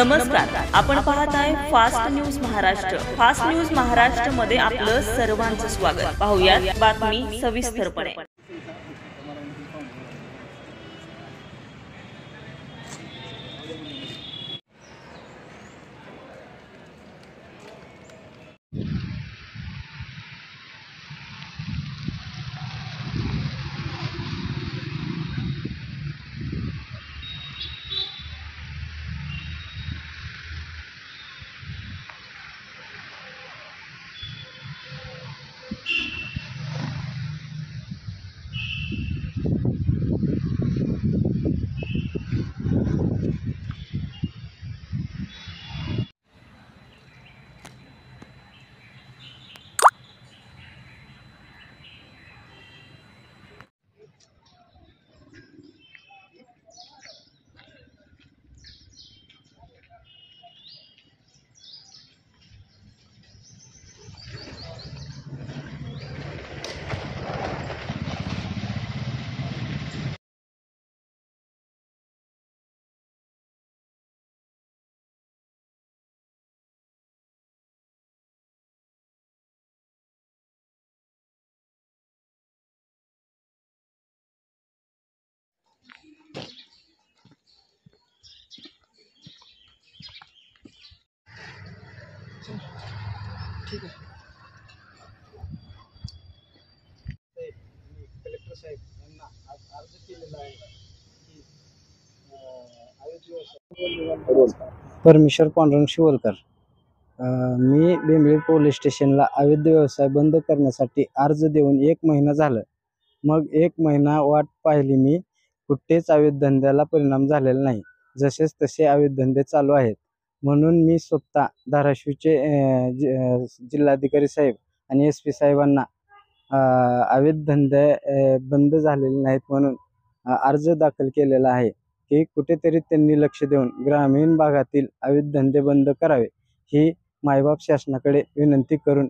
नमस्कार, आपण पाहत आहे fast news Maharashtra. Fast news Maharashtra मध्ये आपलं सर्वांचं स्वागत. पाहूयात बातमी सविस्तरपणे. ठीक आहे. कलेक्टर साहेब यांना अर्ज केलेला आहे की परमेश्वर पांडुरंग शिवलकर, मी बेंबळी पोलीस स्टेशनला अवैध व्यवसाय बंद करण्यासाठी अर्ज देऊन 1 महिना झालं. मग 1 महिना वाट पाहिली मी, कुठेच अवैध धंद्याला परिणाम झालेला नाही. जसेच तसे अवैध धंदे चालू आहेत. म्हणून मी स्वतः धाराशिवचे जिल्हाधिकारी साहेब आणि SP साहेबांना अवैध धंदे बंद झालेले नाहीत म्हणून अर्ज दाखल केलेला आहे की कुठेतरी त्यांनी लक्ष देऊन ग्रामीण भागातील अवैध धंदे बंद करावे, ही मायबाप शासनाकडे विनंती करून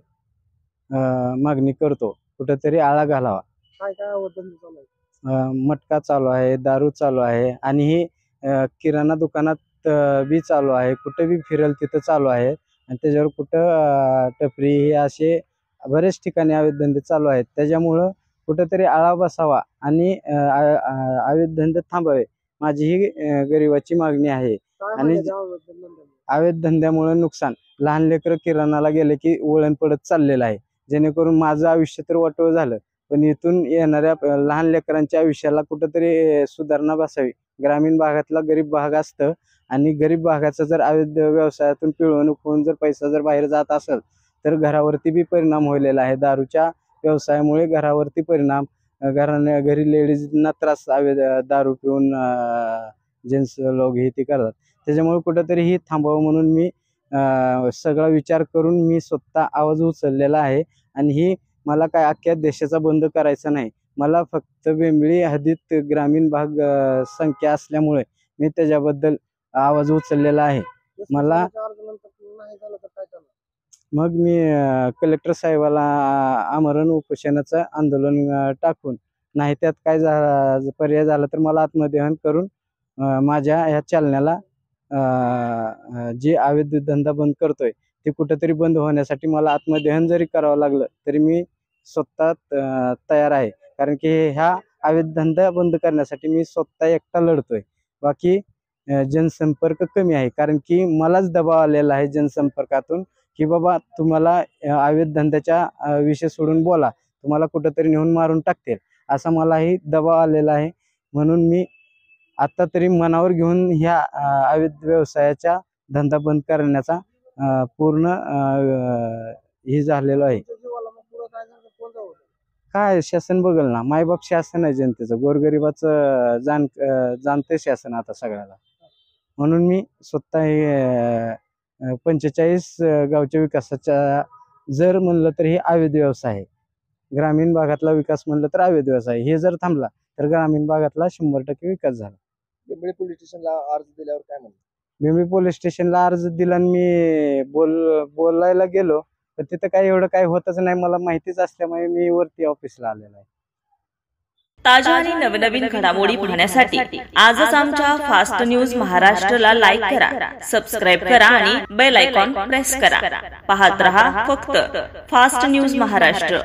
मागणी करतो. कुठेतरी आळा घालावा. काय काय अवैध धंदे चालू आहेत? मटका चालू आहे, दारू चालू आहे आणि ही किराणा दुकानात बी चालू आहे. कुठं बी फिरेल तिथं चालू आहे आणि त्याच्यावर कुठं टपरी हे असे बरेच ठिकाणी अवैध धंदे चालू आहेत. त्याच्यामुळं कुठंतरी आळा बसावा आणि अवैध धंदे थांबावे, माझी ही गरिबाची मागणी आहे. आणि अवैध धंद्यामुळे नुकसान, लहान लेकरं किराणाला गेले की वळण पडत चाललेलं आहे. जेणेकरून माझं आयुष्य तर वाटोळं झालं, पण इथून येणाऱ्या लहान लेकरांच्या आयुष्याला कुठंतरी सुधारणा बसावी. ग्रामीण भागातला गरीब भाग असतं आणि गरीब भागाचा जर अवैध व्यवसायातून पिळवणूक होऊन जर पैसा जर बाहेर जात असेल तर घरावरती बी परिणाम होलेला आहे. दारूच्या व्यवसायामुळे घरावरती परिणाम, घरी लेडीजना त्रास, दारू पिऊन जेंट्स लोक हे ते करतात. त्याच्यामुळे कुठंतरी ही थांबावं म्हणून मी सगळा विचार करून मी स्वतः आवाज उचललेला आहे. आणि ही मला काय अख्ख्या देशाचा बंद करायचा नाही, मला फक्त बेंबळी हद्दीत ग्रामीण भाग संख्या असल्यामुळे मी त्याच्याबद्दल आवाज उचललेला आहे. मला मग मी कलेक्टर साहेबाला आमरण उपोषणाचं आंदोलन टाकून, नाही त्यात काय पर्याय झाला तर मला आत्मदहन करून माझ्या ह्या चालण्याला जे अवैध धंदा बंद करतोय ते कुठंतरी बंद होण्यासाठी मला आत्मदहन जरी करावं लागलं तरी मी स्वतः तयार आहे. कारण की ह्या अवैध धंदा बंद करण्यासाठी मी स्वतः एकटा लढतोय. बाकी जनसंपर्क कमी आहे, कारण की मलाच दबाव आलेला आहे जनसंपर्कातून की बाबा तुम्हाला अवैध धंद्याच्या विषय सोडून बोला, तुम्हाला कुठंतरी नेऊन मारून टाकतील, असा मलाही दबाव आलेला आहे. म्हणून मी आता तरी मनावर घेऊन ह्या अवैध व्यवसायाचा धंदा बंद करण्याचा पूर्ण हे झालेलो आहे. काय शासन बघल ना, मायबाप शासन आहे जनतेचं, गोरगरिबाचं जाणते शासन आता सगळ्याला. म्हणून मी स्वतः हे 45 गावच्या विकासाच्या जर म्हणलं तर हे अवैध व्यवसाय आहे. ग्रामीण भागातला विकास म्हणलं तर अवैध व्यवसाय, हे जर थांबला तर ग्रामीण भागातला 100% विकास झाला. बेंबळी पोलीस स्टेशनला अर्ज दिल्यावर काय म्हणलं? बेंबळी पोलीस स्टेशनला अर्ज दिला आणि मी बोलायला गेलो तर तिथं काही एवढं काही होतच नाही. मला माहितीच असल्यामुळे मी वरती ऑफिसला आलेलो आहे. ताज्या आणि नवनवीन घडामोडी पाहण्यासाठी आजच आमच्या फास्ट न्यूज महाराष्ट्रला लाईक करा, सबस्क्राईब करा आणि बेल आयकॉन प्रेस करा. पाहत रहा फक्त फास्ट न्यूज महाराष्ट्र.